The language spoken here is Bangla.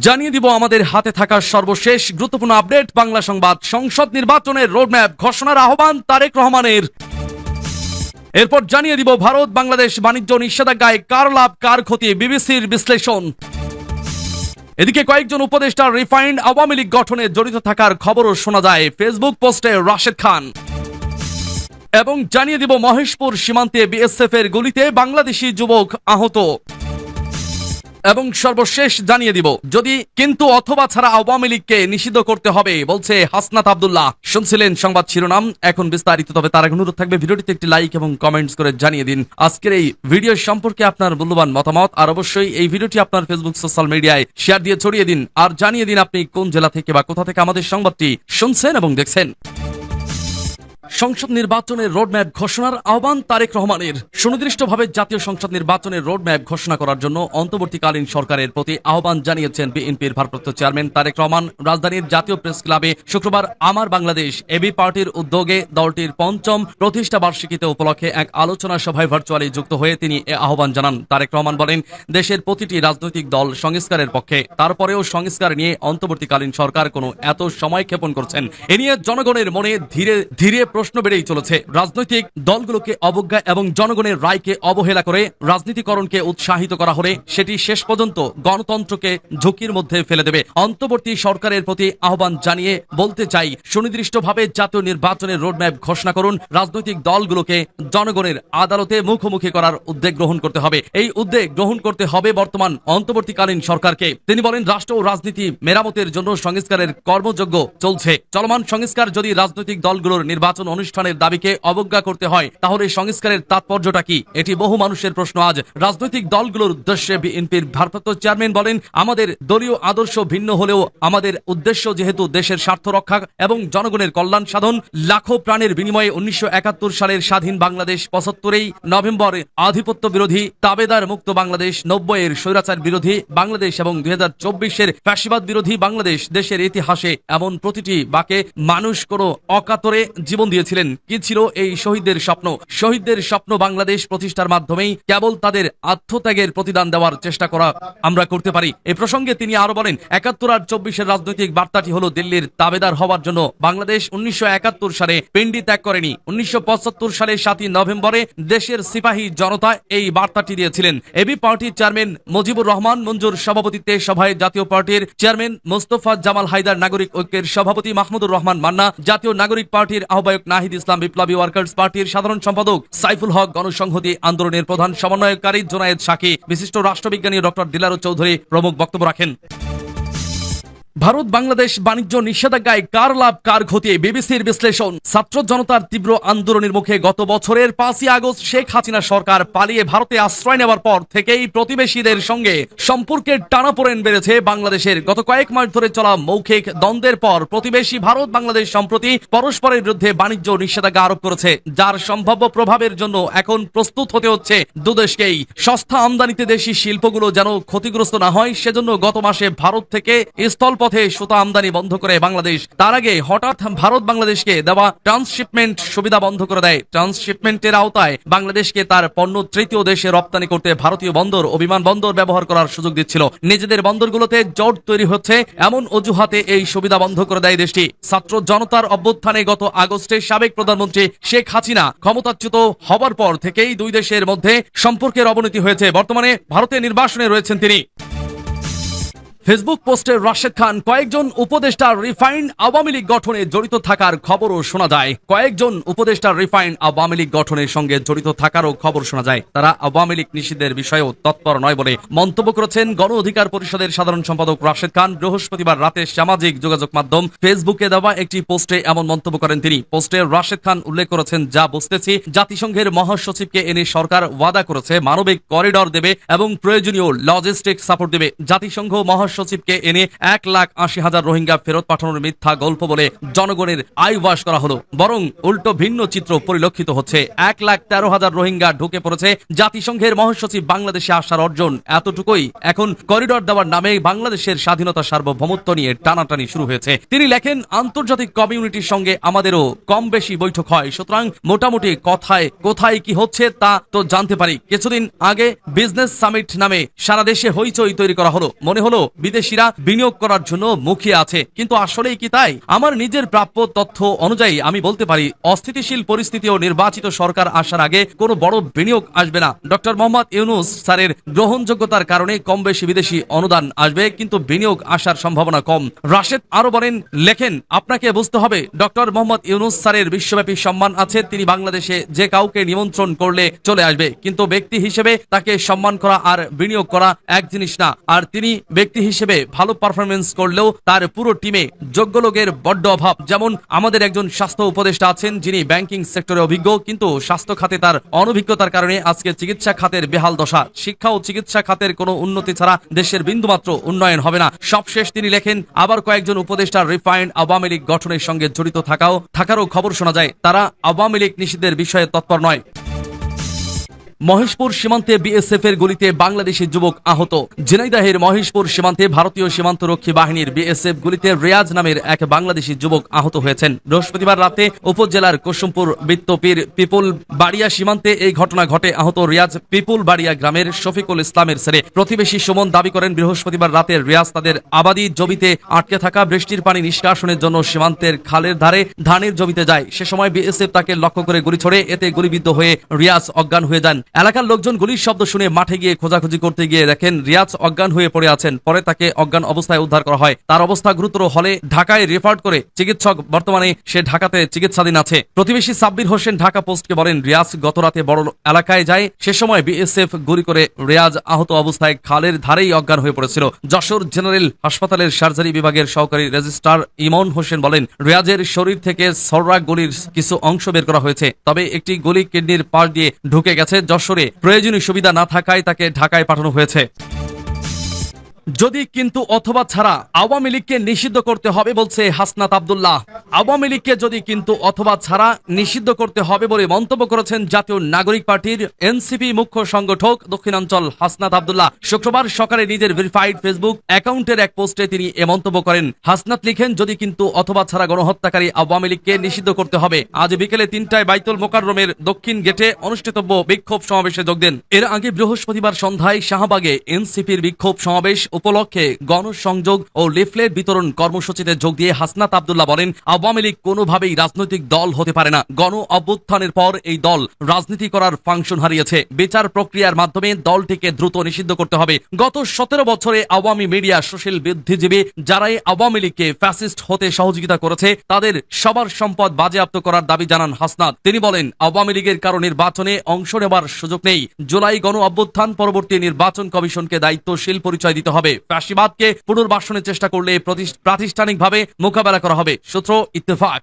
জানিয়ে দিব আমাদের হাতে থাকা সর্বশেষ গুরুত্বপূর্ণ আপডেট বাংলা সংবাদ। সংসদ নির্বাচনের রোডম্যাপ ঘোষণার আহ্বান তারেক রহমানের। এরপর জানিয়ে দিব ভারত বাংলাদেশ বাণিজ্য নিষেধাজ্ঞায় কার লাভ কার ক্ষতি, বিবিসির বিশ্লেষণ। এদিকে কয়েকজন উপদেষ্টা রিফাইন্ড আওয়ামী লীগ গঠনে জড়িত থাকার খবরও শোনা যায় ফেসবুক পোস্টে রাশেদ খান। এবং জানিয়ে দিব মহেশপুর সীমান্তে বিএসএফ এর গুলিতে বাংলাদেশি যুবক আহত। এবং সর্বশেষ জানিয়ে দিব যদি কিন্তু অথবা ছাড়া আওয়ামী লীগকে নিষিদ্ধ করতে হবে বলছে হাসনাত আব্দুল্লাহ। শুনছিলেন সংবাদ শিরোনাম, এখন বিস্তারিত। তবে তার আগে অনুরোধ থাকবে ভিডিওটিতে একটি লাইক এবং কমেন্টস করে জানিয়ে দিন আজকের এই ভিডিও সম্পর্কে আপনার মূল্যবান মতামত। আর অবশ্যই এই ভিডিওটি আপনার ফেসবুক সোশ্যাল মিডিয়ায় শেয়ার দিয়ে ছড়িয়ে দিন। আর জানিয়ে দিন আপনি কোন জেলা থেকে বা কোথা থেকে আমাদের সংবাদটি শুনছেন এবং দেখছেন। সংসদ নির্বাচনের রোডম্যাপ ঘোষণার আহ্বান তারেক রহমানের। সুনির্দিষ্টভাবে জাতীয় সংসদ নির্বাচনের রোডম্যাপ ঘোষণা করার জন্য অন্তর্বর্তীকালীন সরকারের প্রতি আহ্বান জানিয়েছেন বিএনপির ভারপ্রাপ্ত চেয়ারম্যান তারেক রহমান। রাজধানীর জাতীয় প্রেস ক্লাবে শুক্রবার আমার বাংলাদেশ এবি পার্টির উদ্যোগে দলটির পঞ্চম প্রতিষ্ঠা বার্ষিকীতে উপলক্ষে এক আলোচনা সভায় ভার্চুয়ালি যুক্ত হয়ে তিনি এ আহ্বান জানান। তারেক রহমান বলেন, দেশের প্রতিটি রাজনৈতিক দল সংস্কারের পক্ষে, তারপরেও সংস্কার নিয়ে অন্তর্বর্তীকালীন সরকার কোনো এত সময় ক্ষেপণ করছেন। এ নিয়ে জনগণের মনে ধীরে ধীরে প্রশ্ন বেড়েই চলেছে। রাজনৈতিক দলগুলোকে অবজ্ঞা এবং জনগণের রায়কে অবহেলা করে রাজনীতিকরণকে উৎসাহিত করা হলে সেটি শেষ পর্যন্ত গণতন্ত্রকে ঝুঁকির মধ্যে ফেলে দেবে। অন্তর্বর্তী সরকারের প্রতি আহ্বান জানিয়ে বলতে চাই, সুনির্দিষ্টভাবে জাতীয় নির্বাচনের রোডম্যাপ ঘোষণা করুন। রাজনৈতিক দলগুলোকে জনগণের আদালতে মুখোমুখি করার উদ্যোগ গ্রহণ করতে হবে। এই উদ্যোগ গ্রহণ করতে হবে বর্তমান অন্তর্বর্তীকালীন সরকারকে। তিনি বলেন, রাষ্ট্র ও রাজনীতি মেরামতের জন্য সংস্কারের কর্মযজ্ঞ চলছে। চলমান সংস্কার যদি রাজনৈতিক দলগুলোর নির্বাচন অনুষ্ঠানের দাবিকে অবজ্ঞা করতে হয় তাহলে সংস্কারের তাৎপর্যটা কি? এটি বহু মানুষের প্রশ্ন। আজ রাজনৈতিক দলগুলোর উদ্দেশ্যে বিএনপির ভারপ্রাপ্ত চেয়ারম্যান বলেন, আমাদের দলীয় আদর্শ ভিন্ন হলেও আমাদের উদ্দেশ্য যেহেতু দেশের স্বার্থ রক্ষা এবং জনগণের কল্যাণ সাধন। লাখো প্রাণের বিনিময়ে 1971 সালের স্বাধীন বাংলাদেশ, 75 নভেম্বর আধিপত্য বিরোধী তাবেদার মুক্ত বাংলাদেশ, 90-এর স্বৈরাচার বিরোধী বাংলাদেশ এবং 2024-এর ফ্যাসিবাদ বিরোধী বাংলাদেশ। দেশের ইতিহাসে এমন প্রতিটি বাকে মানুষ কোনো অকাতরে জীবন দিয়েছিলেন। কি ছিল এই শহীদদের স্বপ্ন? শহীদদের স্বপ্ন বাংলাদেশ প্রতিষ্ঠার মাধ্যমেই কেবল তাদের আত্মত্যাগের প্রতিদান দেওয়ার চেষ্টা করা আমরা করতে পারি। এই প্রসঙ্গে তিনি আরো বলেন, 71 আর 24-এর রাজনৈতিক বার্তাটি হলো দিল্লির তাবেদার হওয়ার জন্য বাংলাদেশ 1971 সালে পিন্ডি ত্যাগ করেনি। 1975 সালে 7 নভেম্বরে দেশের সিপাহী জনতা এই বার্তাটি দিয়েছিলেন। এবি পার্টির চেয়ারম্যান মুজিবুর রহমান মঞ্জুর সভাপতিত্বে সভায় জাতীয় পার্টির চেয়ারম্যান মোস্তফা জামাল হায়দার, নাগরিক ঐক্যের সভাপতি মাহমুদুর রহমান মান্না, জাতীয় নাগরিক পার্টির আহ্বায়ক নাহিদ ইসলাম, বিপ্লবী ওয়ার্কার্স পার্টির সাধারণ সম্পাদক সাইফুল হক, গণসংহতি আন্দোলনের প্রধান সমন্বয়কারী জোনায়েদ সাকি, বিশিষ্ট রাষ্ট্রবিজ্ঞানী ডক্টর দিলারু চৌধুরী প্রমুখ বক্তব্য রাখেন। ভারত বাংলাদেশ বাণিজ্য নিষেধাজ্ঞায় কার লাভ কার ক্ষতি, বিবিসির বিশ্লেষণ। ছাত্র জনতার তীব্র আন্দোলনের মুখে গত বছরের 5ই আগস্ট শেখ হাসিনা সরকার পালিয়ে ভারতে আশ্রয় নেওয়ার পর থেকেই প্রতিবেশীদের সঙ্গে সম্পর্কের টানাপোড়েন বেড়েছে বাংলাদেশের। গত কয়েক মাস ধরে চলা মৌখিক দ্বন্দ্বের পর প্রতিবেশী ভারত বাংলাদেশ সম্প্রতি পরস্পরের বিরুদ্ধে বাণিজ্য নিষেধাজ্ঞা আরোপ করেছে, যার সম্ভাব্য প্রভাবের জন্য এখন প্রস্তুত হতে হচ্ছে দুদেশকেই। সস্তা আমদানিতে দেশি শিল্পগুলো যেন ক্ষতিগ্রস্ত না হয় সেজন্য গত মাসে ভারত থেকে স্থলপথে সুতা আমদানি বন্ধ করে বাংলাদেশ। তার আগে হঠাৎ ভারত বাংলাদেশকে দেওয়া ট্রান্সশিপমেন্ট সুবিধা বন্ধ করে দেয়। ট্রান্সশিপমেন্টের আওতায় বাংলাদেশকে তার পণ্য তৃতীয় দেশে রপ্তানি করতে ভারতীয় বন্দর ও বিমানবন্দর ব্যবহার করার সুযোগ দিচ্ছিল। নিজেদের বন্দরগুলোতে জট তৈরি হচ্ছে এমন অজুহাতে এই সুবিধা বন্ধ করে দেয় দেশটি। ছাত্র জনতার অভ্যুত্থানে গত আগস্টে সাবেক প্রধানমন্ত্রী শেখ হাসিনা ক্ষমতাচ্যুত হবার পর থেকেই দুই দেশের মধ্যে সম্পর্কের অবনতি হয়েছে। বর্তমানে ভারতে নির্বাসনে রয়েছেন তিনি। ফেসবুক পোস্টে রাশেদ খান, কয়েকজন উপদেষ্টা রিফাইন্ড আওয়ামী লীগ গঠনে জড়িত থাকার খবরও শোনা যায়। কয়েকজন উপদেষ্টা রিফাইন্ড আওয়ামী লীগ গঠনের সঙ্গে জড়িত থাকারও খবর শোনা যায়। তারা আওয়ামী লীগ নিষিদ্ধের বিষয়েও তৎপর নয় বলে মন্তব্য করেছেন গণ অধিকার পরিষদের সাধারণ সম্পাদক রাশেদ খান। বৃহস্পতিবার রাতে সামাজিক যোগাযোগ মাধ্যম ফেসবুকে দেওয়া একটি পোস্টে এমন মন্তব্য করেন তিনি। পোস্টে রাশেদ খান উল্লেখ করেছেন, যা বুঝতেছি জাতিসংঘের মহাসচিবকে এনে সরকার ওয়াদা করেছে মানবিক করিডর দেবে এবং প্রয়োজনীয় লজিস্টিক সাপোর্ট দেবে। জাতিসংঘ সচিবকে এনে 1,80,000 রোহিঙ্গা ফেরত পাঠানোর মিথ্যা গল্প বলে জনগণের আইওয়াশ করা হলো, বরং উল্টো ভিন্ন চিত্র পরিলক্ষিত হচ্ছে। 1,13,000 রোহিঙ্গা ঢুকে পড়েছে। জাতিসংঘের মহাসচিব বাংলাদেশে আসার অর্জন এতটুকুই। এখন করিডর দেওয়ার নামে বাংলাদেশের স্বাধীনতা সার্বভৌমত্ব নিয়ে টানাটানি শুরু হয়েছে। তিনি লেখেন, আন্তর্জাতিক কমিউনিটির সঙ্গে আমাদেরও কম বেশি বৈঠক হয়, সুতরাং মোটামুটি কোথায় কি হচ্ছে তা তো জানতে পারি। কিছুদিন আগে বিজনেস সামিট নামে সারা দেশে হইচই তৈরি করা হলো। মনে হলো বিদেশিরা বিনিয়োগ করার জন্য মুখিয়ে আছে, কিন্তু আসলেই কি তাই? আমার নিজের প্রাপ্য তথ্য অনুযায়ী আমি বলতে পারি অস্থিতিশীল পরিস্থিতি ও নির্বাচিত সরকার আসার আগে কোনো বড় বিনিয়োগ আসবে না। ডক্টর মোহাম্মদ ইউনূস স্যারের গ্রহণযোগ্যতার কারণে কম বেশি বিদেশি অনুদান আসবে, কিন্তু বিনিয়োগ আসার সম্ভাবনা কম। রাশেদ আরো বলেন, লেখেন, আপনাকে বুঝতে হবে ডক্টর মোহাম্মদ ইউনূস স্যারের বিশ্বব্যাপী সম্মান আছে। তিনি বাংলাদেশে যে কাউকে নিমন্ত্রণ করলে চলে আসবে, কিন্তু ব্যক্তি হিসেবে তাকে সম্মান করা আর বিনিয়োগ করা এক জিনিস না। আর তিনি ব্যক্তি হিসেবে ভালো পারফরমেন্স করলেও তার পুরো টিমে যোগ্য লোকের বড্ড অভাব। যেমন আমাদের একজন স্বাস্থ্য উপদেষ্টা আছেন যিনি ব্যাংকিং সেক্টরে অভিজ্ঞ, কিন্তু স্বাস্থ্য খাতে তার অনভিজ্ঞতার কারণে আজকে চিকিৎসা খাতের বেহাল দশা। শিক্ষা ও চিকিৎসা খাতের কোনো উন্নতি ছাড়া দেশের বিন্দুমাত্র উন্নয়ন হবে না। সবশেষ তিনি লেখেন, আবার কয়েকজন উপদেষ্টার রিফাইন্ড আওয়ামী লীগ গঠনের সঙ্গে জড়িত থাকারও খবর শোনা যায়। তারা আওয়ামী লীগ নিষিদ্ধের বিষয়ে তৎপর নয়। মহেশপুর সীমান্তে বিএসএফ এর গুলিতে বাংলাদেশি যুবক আহত। ঝিনাইদহের মহেশপুর সীমান্তে ভারতীয় সীমান্তরক্ষী বাহিনীর বিএসএফ গুলিতে রিয়াজ নামের এক বাংলাদেশি যুবক আহত হয়েছেন। বৃহস্পতিবার রাতে উপজেলার কুসুমপুর বিত্তপীর পিপুল বাড়িয়া সীমান্তে এই ঘটনা ঘটে। আহত রিয়াজ পিপুল বাড়িয়া গ্রামের শফিকুল ইসলামের ছেলে। প্রতিবেশী সুমন দাবি করেন, বৃহস্পতিবার রাতে রিয়াজ তাদের আবাদি জমিতে আটকে থাকা বৃষ্টির পানি নিষ্কাশনের জন্য সীমান্তের খালের ধারে ধানের জমিতে যায়। সে সময় বিএসএফ তাকে লক্ষ্য করে গুলি ছোড়ে। এতে গুলিবিদ্ধ হয়ে রিয়াজ অজ্ঞান হয়ে যান। এলাকার লোকজন গুলির শব্দ শুনে মাঠে গিয়ে খোঁজাখুঁজি করতে গিয়ে দেখেন রিয়াজ অজ্ঞান হয়ে পড়ে আছেন। পরে তাকে অজ্ঞান অবস্থায় উদ্ধার করা হয়। তার অবস্থা গুরুতর হলে ঢাকায় রেফার করে চিকিৎসক, বর্তমানে সে ঢাকাতে চিকিৎসাধীন আছে। প্রতিবেশী সাব্বির হোসেন ঢাকা পোস্টকে বলেন, রিয়াজ গতরাতে বড় এলাকায় যায়। সে সময় বিএসএফ গুলি করে রিয়াজ আহত অবস্থায় খালের ধারেই অজ্ঞান হয়ে পড়েছিল। যশোর জেনারেল হাসপাতালের সার্জারি বিভাগের সহকারী রেজিস্ট্রার ইমন হোসেন বলেন, রিয়াজের শরীর থেকে সররা গুলির কিছু অংশ বের করা হয়েছে, তবে একটি গুলি কিডনির পাশ দিয়ে ঢুকে গেছে। যশোরে প্রয়োজনীয় সুবিধা না থাকায় তাকে ঢাকায় পাঠানো হয়েছে। যদি কিন্তু অথবা ছাড়া আওয়ামী লীগকে নিষিদ্ধ করতে হবে বলছে হাসনাত আব্দুল্লাহ। আওয়ামী লীগকে যদি কিন্তু অথবা ছাড়া নিষিদ্ধ করতে হবে বলে মন্তব্য করেছেন জাতীয় নাগরিক পার্টির এনসিপি মুখ্য সংগঠক দক্ষিণাঞ্চল হাসনাত আব্দুল্লাহ। শুক্রবার সকালে নিজের ভেরিফাইড ফেসবুক অ্যাকাউন্টের এক পোস্টে তিনি এ মন্তব্য করেন। হাসনাত লিখেন, যদি কিন্তু অথবা ছাড়া গণহত্যাকারী আওয়ামী লীগকে নিষিদ্ধ করতে হবে। আজ বিকেলে 3টায় বাইতুল মোকাররমের দক্ষিণ গেটে অনুষ্ঠিতব্য বিক্ষোভ সমাবেশে যোগ দেন। এর আগে বৃহস্পতিবার সন্ধ্যায় শাহবাগে এনসিপির বিক্ষোভ সমাবেশ উপলক্ষে গণসংযোগ ও লিফলেট বিতরণ কর্মসূচিতে যোগ দিয়ে হাসনাত আব্দুল্লাহ বলেন, আওয়ামী লীগ কোনোভাবেই রাজনৈতিক দল হতে পারে না। গণ অভ্যুত্থানের পর এই দল রাজনীতি করার ফাংশন হারিয়েছে। বিচার প্রক্রিয়ার মাধ্যমে দলটিকে দ্রুত নিষিদ্ধ করতে হবে। গত 17 বছরে আওয়ামী মিডিয়া, সুশীল বুদ্ধিজীবী যারাই আওয়ামী লীগকে ফ্যাসিস্ট হতে সহযোগিতা করেছে তাদের সবার সম্পদ বাজেয়াপ্ত করার দাবি জানান হাসনাত। তিনি বলেন, আওয়ামী লীগের কারো নির্বাচনে অংশ নেবার সুযোগ নেই। জুলাই গণ অভ্যুত্থান পরবর্তী নির্বাচন কমিশনকে দায়িত্বশীল পরিচয় দিতে হবে। ফ্যাসিবাদকে পুনর্বাসনের চেষ্টা করলে প্রাতিষ্ঠানিকভাবে মোকাবেলা করা হবে। সূত্র ইত্তেফাক।